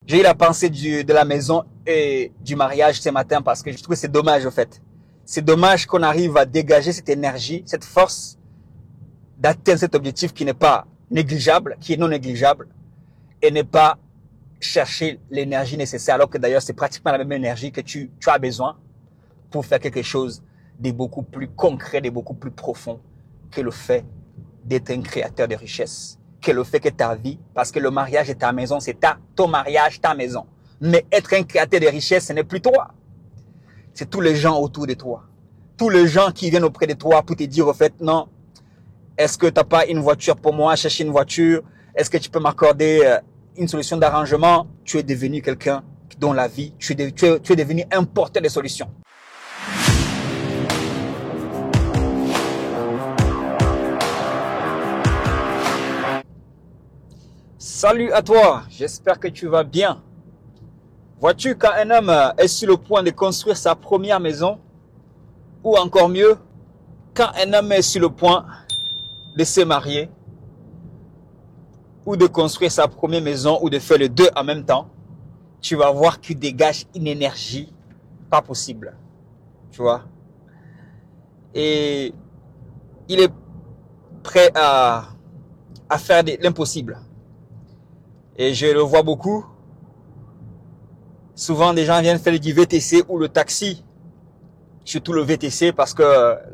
J'ai eu la pensée de la maison et du mariage ce matin parce que je trouve que c'est dommage, au fait. C'est dommage qu'on arrive à dégager cette énergie, cette force d'atteindre cet objectif qui n'est pas négligeable, qui est non négligeable, et ne pas chercher l'énergie nécessaire, alors que d'ailleurs c'est pratiquement la même énergie que tu as besoin pour faire quelque chose de beaucoup plus concret, de beaucoup plus profond que le fait d'être un créateur de richesse, que le fait que ta vie, parce que le mariage est ta maison, c'est ton mariage, ta maison. Mais être un créateur de richesse, ce n'est plus toi. C'est tous les gens autour de toi. Tous les gens qui viennent auprès de toi pour te dire au fait, non, est-ce que tu n'as pas une voiture pour moi, chercher une voiture? Est-ce que tu peux m'accorder une solution d'arrangement? Tu es devenu quelqu'un dont la vie, tu es devenu un porteur de solutions. Salut à toi, j'espère que tu vas bien. Vois-tu, quand un homme est sur le point de construire sa première maison, ou encore mieux, quand un homme est sur le point de se marier, ou de construire sa première maison, ou de faire les deux en même temps, tu vas voir qu'il dégage une énergie pas possible. Tu vois? Et il est prêt à faire l'impossible. Et je le vois beaucoup. Souvent, des gens viennent faire du VTC ou le taxi. Surtout le VTC parce que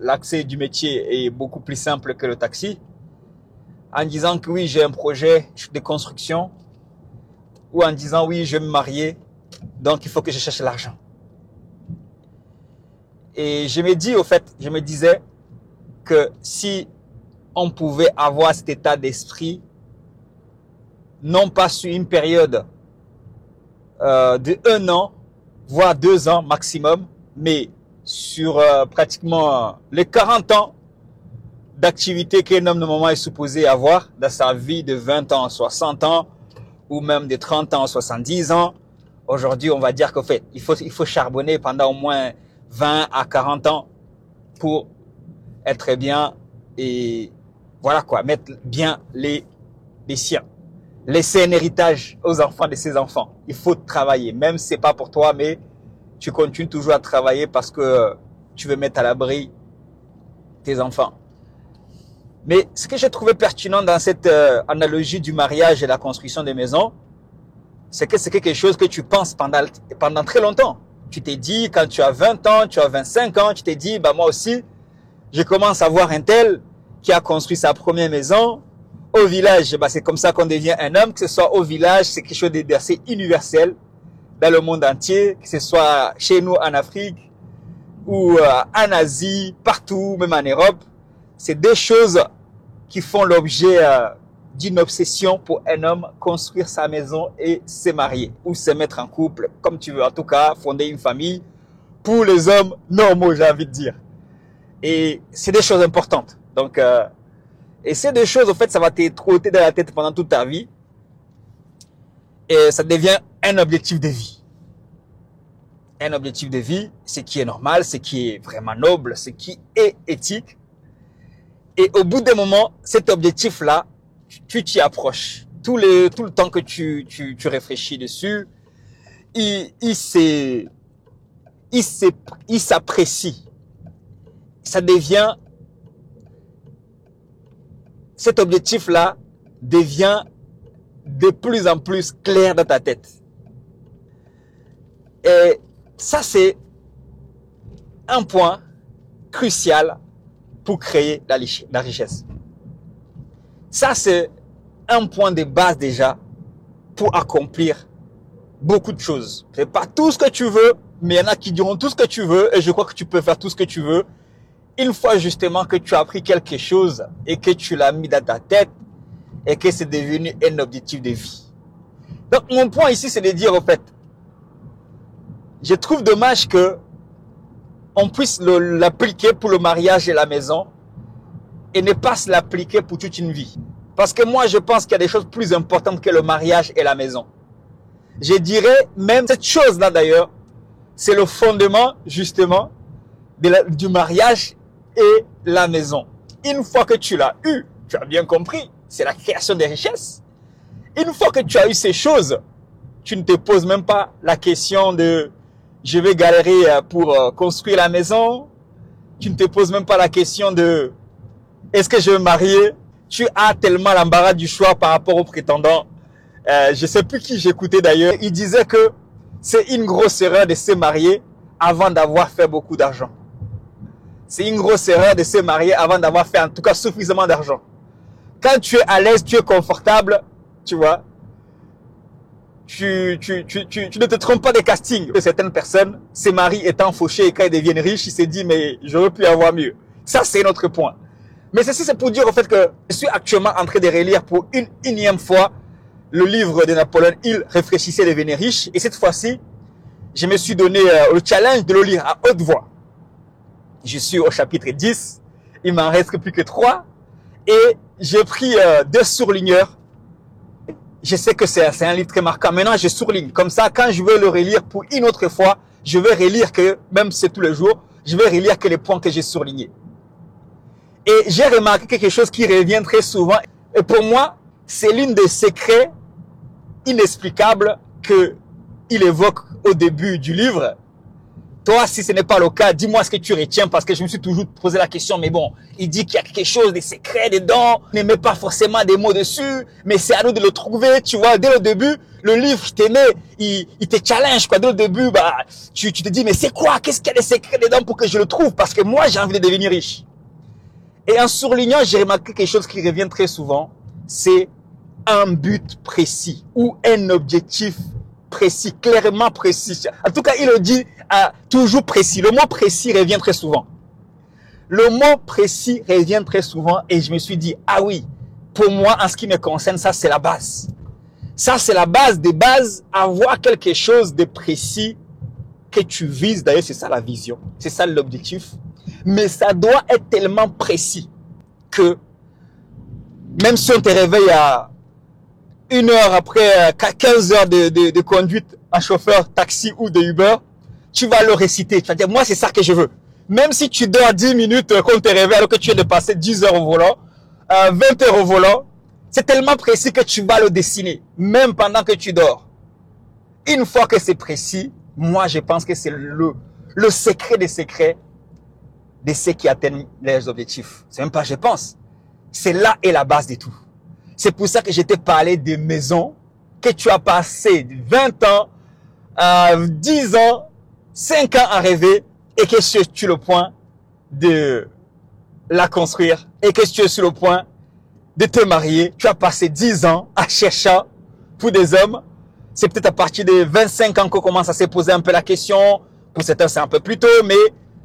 l'accès du métier est beaucoup plus simple que le taxi. En disant que oui, j'ai un projet de construction. Ou en disant oui, je vais me marier. Donc, il faut que je cherche l'argent. Et je me disais que si on pouvait avoir cet état d'esprit, non pas sur une période de 1 an, voire 2 ans maximum, mais sur pratiquement les 40 ans d'activité qu'un homme normalement est supposé avoir dans sa vie de 20 ans, 60 ans, ou même de 30 ans, 70 ans. Aujourd'hui, on va dire qu'en fait, il faut charbonner pendant au moins 20 à 40 ans pour être bien et voilà quoi, mettre bien les siens. Laisser un héritage aux enfants de ses enfants. Il faut travailler, même si c'est pas pour toi, mais tu continues toujours à travailler parce que tu veux mettre à l'abri tes enfants. Mais ce que j'ai trouvé pertinent dans cette analogie du mariage et la construction des maisons, c'est que c'est quelque chose que tu penses pendant très longtemps. Tu t'es dit, quand tu as 20 ans, tu as 25 ans, tu t'es dit, bah moi aussi, je commence à voir un tel qui a construit sa première maison. Au village, bah c'est comme ça qu'on devient un homme, que ce soit au village, c'est quelque chose d'assez universel dans le monde entier, que ce soit chez nous en Afrique ou en Asie, partout, même en Europe. C'est des choses qui font l'objet d'une obsession pour un homme, construire sa maison et se marier ou se mettre en couple, comme tu veux, en tout cas, fonder une famille pour les hommes normaux, j'ai envie de dire. Et c'est des choses importantes. Donc, et ces deux choses, en fait, ça va te trotter dans la tête pendant toute ta vie. Et ça devient un objectif de vie. Un objectif de vie, ce qui est normal, ce qui est vraiment noble, ce qui est éthique. Et au bout d'un moment, cet objectif-là, tu t'y approches. Tout le temps que tu réfléchis dessus, il s'apprécie. Ça devient, cet objectif-là devient de plus en plus clair dans ta tête. Et ça, c'est un point crucial pour créer la richesse. Ça, c'est un point de base déjà pour accomplir beaucoup de choses. C'est pas tout ce que tu veux, mais il y en a qui diront tout ce que tu veux et je crois que tu peux faire tout ce que tu veux. Une fois justement que tu as appris quelque chose et que tu l'as mis dans ta tête et que c'est devenu un objectif de vie. Donc mon point ici, c'est de dire au fait, je trouve dommage que on puisse l'appliquer pour le mariage et la maison et ne pas se l'appliquer pour toute une vie. Parce que moi, je pense qu'il y a des choses plus importantes que le mariage et la maison. Je dirais même cette chose-là d'ailleurs, c'est le fondement justement du mariage et la maison. Une fois que tu l'as eu, tu as bien compris, c'est la création des richesses. Une fois que tu as eu ces choses, Tu ne te poses même pas la question de je vais galérer pour construire la maison. Tu ne te poses même pas la question de est-ce que je vais me marier. Tu as tellement l'embarras du choix par rapport aux prétendants. Je sais plus qui j'écoutais d'ailleurs. Il disait que c'est une grosse erreur de se marier avant d'avoir fait beaucoup d'argent. C'est une grosse erreur de se marier avant d'avoir fait en tout cas suffisamment d'argent. Quand tu es à l'aise, tu es confortable, tu vois, tu ne te trompes pas des castings. Certaines personnes se marient étant fauchées et quand ils deviennent riches, ils se disent mais j'aurais pu avoir mieux. Ça, c'est notre point. Mais ceci, c'est pour dire au fait que je suis actuellement en train de relire pour une énième fois le livre de Napoléon Hill, Réfléchissez, devenez riche. Et cette fois-ci, je me suis donné le challenge de le lire à haute voix. Je suis au chapitre 10. Il m'en reste plus que 3. Et j'ai pris 2 surligneurs. Je sais que c'est un livre très marquant. Maintenant, je surligne. Comme ça, quand je veux le relire pour une autre fois, je vais relire que, même si c'est tous les jours, je vais relire que les points que j'ai surlignés. Et j'ai remarqué quelque chose qui revient très souvent. Et pour moi, c'est l'une des secrets inexplicables qu'il évoque au début du livre. Toi, si ce n'est pas le cas, dis-moi ce que tu retiens parce que je me suis toujours posé la question. Mais bon, il dit qu'il y a quelque chose de secret dedans. Il ne met pas forcément des mots dessus, mais c'est à nous de le trouver. Tu vois, dès le début, le livre, il te challenge, quoi. Dès le début, bah, tu te dis, mais c'est quoi? Qu'est-ce qu'il y a de secret dedans pour que je le trouve? Parce que moi, j'ai envie de devenir riche. Et en surlignant, j'ai remarqué quelque chose qui revient très souvent. C'est un but précis ou un objectif précis, clairement précis. En tout cas, il le dit toujours précis. Le mot précis revient très souvent. Le mot précis revient très souvent et je me suis dit, ah oui, pour moi, en ce qui me concerne, ça c'est la base. Ça c'est la base des bases, avoir quelque chose de précis que tu vises. D'ailleurs, c'est ça la vision, c'est ça l'objectif. Mais ça doit être tellement précis que même si on te réveille à 1 heure après 15 heures de conduite en chauffeur taxi ou de Uber, tu vas le réciter. Tu vas dire, moi, c'est ça que je veux. Même si tu dors 10 minutes quand tu te réveilles alors que tu viens de passer 10 heures au volant, 20 heures au volant, c'est tellement précis que tu vas le dessiner, même pendant que tu dors. Une fois que c'est précis, moi, je pense que c'est le secret des secrets de ceux qui atteignent leurs objectifs. C'est même pas je pense. C'est là est la base de tout. C'est pour ça que je t'ai parlé des maisons que tu as passé 20 ans, 10 ans, 5 ans à rêver et que tu es sur le point de la construire et que tu es sur le point de te marier. Tu as passé 10 ans à chercher pour des hommes. C'est peut-être à partir de 25 ans qu'on commence à se poser un peu la question. Pour certains, c'est un peu plus tôt, mais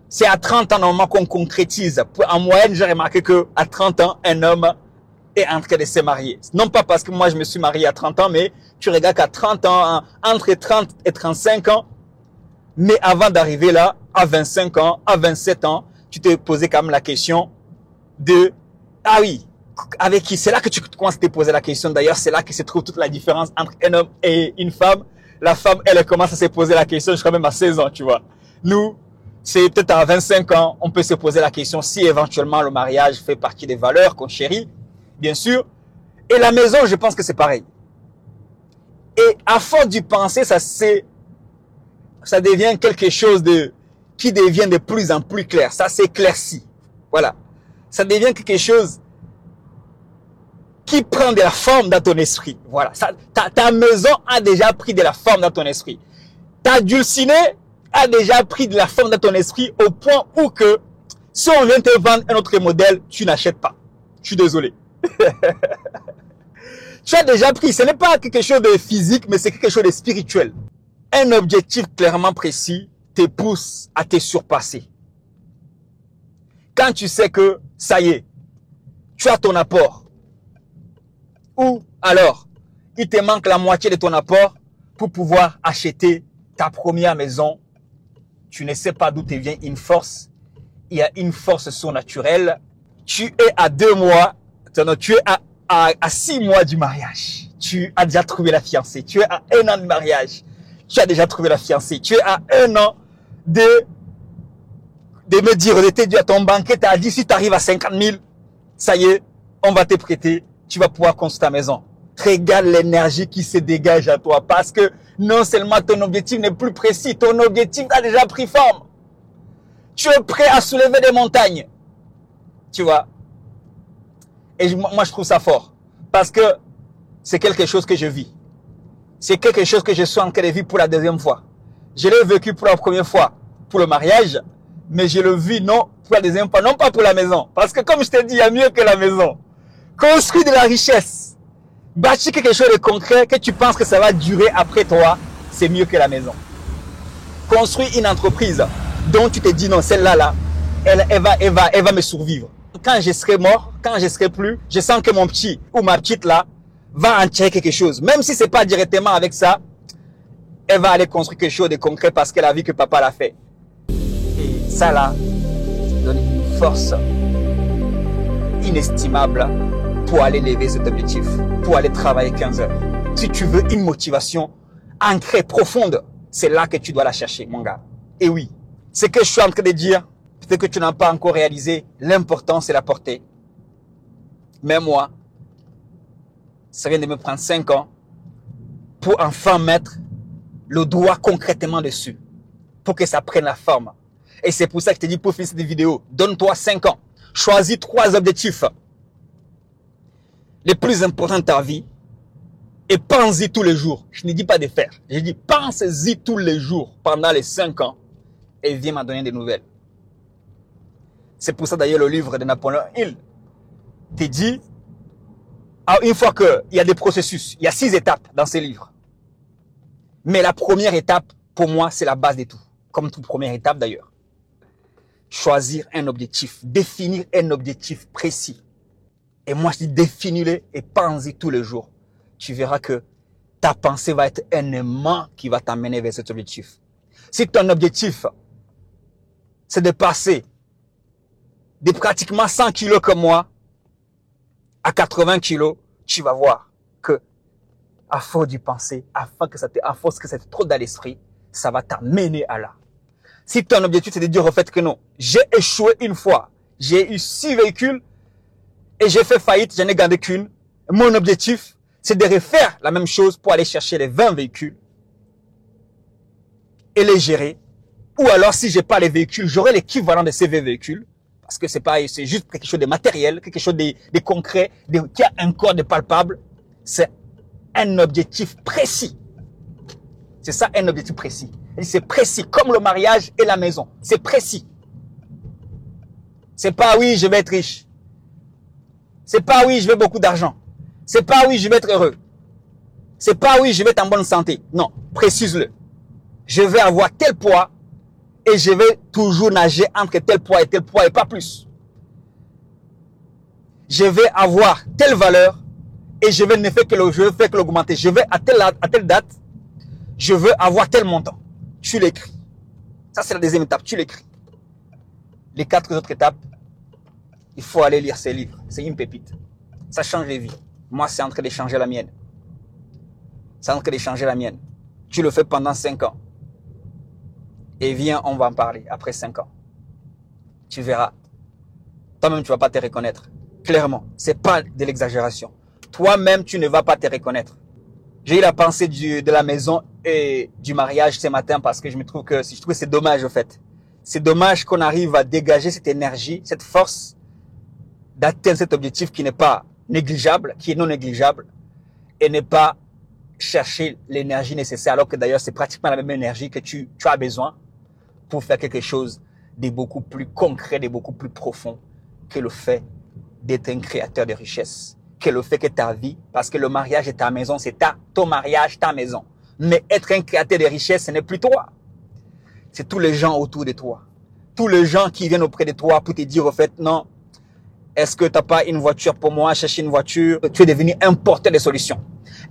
c'est à 30 ans normalement qu'on concrétise. En moyenne, j'ai remarqué que à 30 ans, un homme est en train de se marier. Non pas parce que moi je me suis marié à 30 ans, mais tu regardes qu'à 30 ans, entre 30 et 35 ans, mais avant d'arriver là, à 25 ans, à 27 ans, tu t'es posé quand même la question de, ah oui, avec qui? C'est là que tu commences à te poser la question. D'ailleurs, c'est là que se trouve toute la différence entre un homme et une femme. La femme, elle commence à se poser la question, je crois même à 16 ans, tu vois. Nous, c'est peut-être à 25 ans, on peut se poser la question si éventuellement le mariage fait partie des valeurs qu'on chérit, bien sûr. Et la maison, je pense que c'est pareil. Et à force d'y penser, ça devient quelque chose qui devient de plus en plus clair. Ça s'éclaircit. Voilà. Ça devient quelque chose qui prend de la forme dans ton esprit. Voilà. Ta maison a déjà pris de la forme dans ton esprit. Ta dulcinée a déjà pris de la forme dans ton esprit au point où que si on vient te vendre un autre modèle, tu n'achètes pas. Je suis désolé. Tu as déjà pris. Ce n'est pas quelque chose de physique, mais c'est quelque chose de spirituel. Un objectif clairement précis te pousse à te surpasser. Quand tu sais que, ça y est, tu as ton apport. Ou alors, il te manque la moitié de ton apport pour pouvoir acheter ta première maison. Tu ne sais pas d'où te vient une force. Il y a une force surnaturelle. Tu es à 2 mois, tu es à 6 mois du mariage. Tu as déjà trouvé la fiancée. Tu es à 1 an de mariage. Tu as déjà trouvé la fiancée. Tu es à 1 an de me dire, de te dire à ton banquier, tu as dit si tu arrives à 50 000, ça y est, on va te prêter. Tu vas pouvoir construire ta maison. Regarde l'énergie qui se dégage à toi parce que non seulement ton objectif n'est plus précis, ton objectif a déjà pris forme. Tu es prêt à soulever des montagnes. Tu vois. Et moi, je trouve ça fort parce que c'est quelque chose que je vis. C'est quelque chose que je suis en train de vivre pour la deuxième fois. Je l'ai vécu pour la première fois pour le mariage, mais je le vis non pour la deuxième fois, non pas pour la maison. Parce que comme je t'ai dit, il y a mieux que la maison. Construis de la richesse. Bâtir quelque chose de concret que tu penses que ça va durer après toi, c'est mieux que la maison. Construis une entreprise dont tu te dis non, celle-là, elle va me survivre. Quand je serai mort, quand je serai plus, je sens que mon petit ou ma petite là va en tirer quelque chose. Même si c'est pas directement avec ça, elle va aller construire quelque chose de concret parce qu'elle a vu que papa l'a fait. Et ça là, donne une force inestimable pour aller lever cet objectif, pour aller travailler 15 heures. Si tu veux une motivation ancrée, profonde, c'est là que tu dois la chercher, mon gars. Et oui, ce que je suis en train de dire, peut-être que tu n'as pas encore réalisé, l'important c'est la portée. Mais moi, ça vient de me prendre 5 ans pour enfin mettre le doigt concrètement dessus, pour que ça prenne la forme. Et c'est pour ça que je te dis pour finir cette vidéo, donne-toi 5 ans. Choisis 3 objectifs les plus importants de ta vie et pense-y tous les jours. Je ne dis pas de faire. Je dis pense-y tous les jours pendant les 5 ans et viens m'en donner des nouvelles. C'est pour ça d'ailleurs le livre de Napoléon Hill te dit, une fois qu'il y a des processus, il y a 6 étapes dans ces livres. Mais la première étape, pour moi, c'est la base de tout. Comme toute première étape d'ailleurs. Choisir un objectif, définir un objectif précis. Et moi, je dis définis-le et pense-y tous les jours. Tu verras que ta pensée va être un aimant qui va t'amener vers cet objectif. Si ton objectif, c'est de passer de pratiquement 100 kilos comme moi à 80 kilos, tu vas voir que à force d'y penser, à force que c'est trop dans l'esprit, ça va t'amener à là. Si ton objectif, c'est de dire au fait que non, j'ai échoué une fois, j'ai eu 6 véhicules, et j'ai fait faillite, j'en ai gardé qu'une. Mon objectif, c'est de refaire la même chose pour aller chercher les 20 véhicules et les gérer. Ou alors, si j'ai pas les véhicules, j'aurai l'équivalent de ces 20 véhicules. Parce que c'est juste quelque chose de matériel, quelque chose de concret, qui a un corps de palpable. C'est un objectif précis. C'est ça, un objectif précis. Et c'est précis, comme le mariage et la maison. C'est précis. C'est pas oui, je vais être riche. C'est pas oui, je veux beaucoup d'argent. C'est pas oui, je vais être heureux. C'est pas oui, je vais être en bonne santé. Non, précise-le. Je vais avoir tel poids et je vais toujours nager entre tel poids et pas plus. Je vais avoir telle valeur et je vais ne faire que l'augmenter. Je vais à telle date, je veux avoir tel montant. Tu l'écris. Ça, c'est la deuxième étape. Tu l'écris. Les 4 autres étapes, il faut aller lire ces livres. C'est une pépite. Ça change les vies. Moi, c'est en train de changer la mienne. C'est en train de changer la mienne. Tu le fais pendant 5 ans. Et viens, on va en parler après 5 ans. Tu verras. Toi-même, tu ne vas pas te reconnaître. Clairement, c'est pas de l'exagération. Toi-même, tu ne vas pas te reconnaître. J'ai eu la pensée de la maison et du mariage ce matin parce que je trouve que c'est dommage, au fait. C'est dommage qu'on arrive à dégager cette énergie, cette force d'atteindre cet objectif qui n'est pas négligeable, qui est non négligeable, et ne pas chercher l'énergie nécessaire, alors que d'ailleurs c'est pratiquement la même énergie que tu as besoin pour faire quelque chose de beaucoup plus concret, de beaucoup plus profond que le fait d'être un créateur de richesse, que le fait que ta vie, parce que le mariage est ta maison, c'est ton mariage, ta maison. Mais être un créateur de richesse, ce n'est plus toi. C'est tous les gens autour de toi. Tous les gens qui viennent auprès de toi pour te dire au fait, non, est-ce que tu n'as pas une voiture pour moi, chercher une voiture? Tu es devenu un porteur de solutions.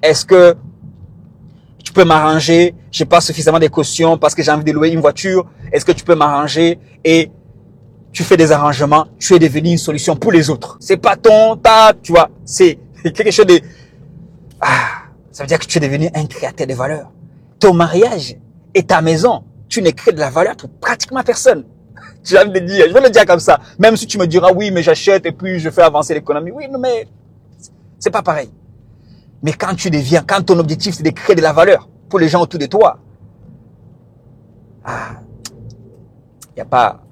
Est-ce que tu peux m'arranger? Je n'ai pas suffisamment de caution parce que j'ai envie de louer une voiture. Est-ce que tu peux m'arranger? Et tu fais des arrangements. Tu es devenu une solution pour les autres. C'est pas tu vois, c'est quelque chose de... ça veut dire que tu es devenu un créateur de valeur. Ton mariage et ta maison, tu ne crées de la valeur pour pratiquement personne. Tu vas me le dire, je vais le dire comme ça. Même si tu me diras, oui, mais j'achète et puis je fais avancer l'économie. Oui, non, mais c'est pas pareil. Mais quand ton objectif c'est de créer de la valeur pour les gens autour de toi, il n'y a pas,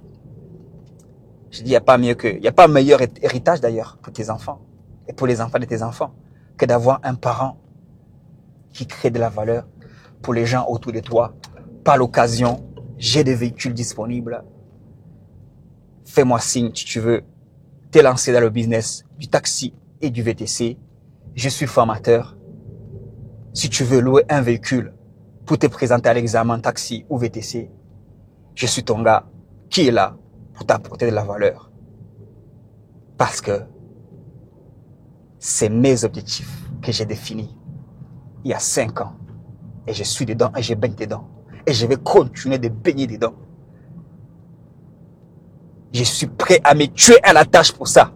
je dis, il n'y a pas meilleur héritage d'ailleurs pour tes enfants et pour les enfants de tes enfants que d'avoir un parent qui crée de la valeur pour les gens autour de toi. Par l'occasion, j'ai des véhicules disponibles. Fais-moi signe si tu veux te lancer dans le business du taxi et du VTC. Je suis formateur. Si tu veux louer un véhicule pour te présenter à l'examen taxi ou VTC, je suis ton gars qui est là pour t'apporter de la valeur. Parce que c'est mes objectifs que j'ai définis il y a 5 ans. Et je suis dedans et je baigne dedans. Et je vais continuer de baigner dedans. Je suis prêt à me tuer à la tâche pour ça.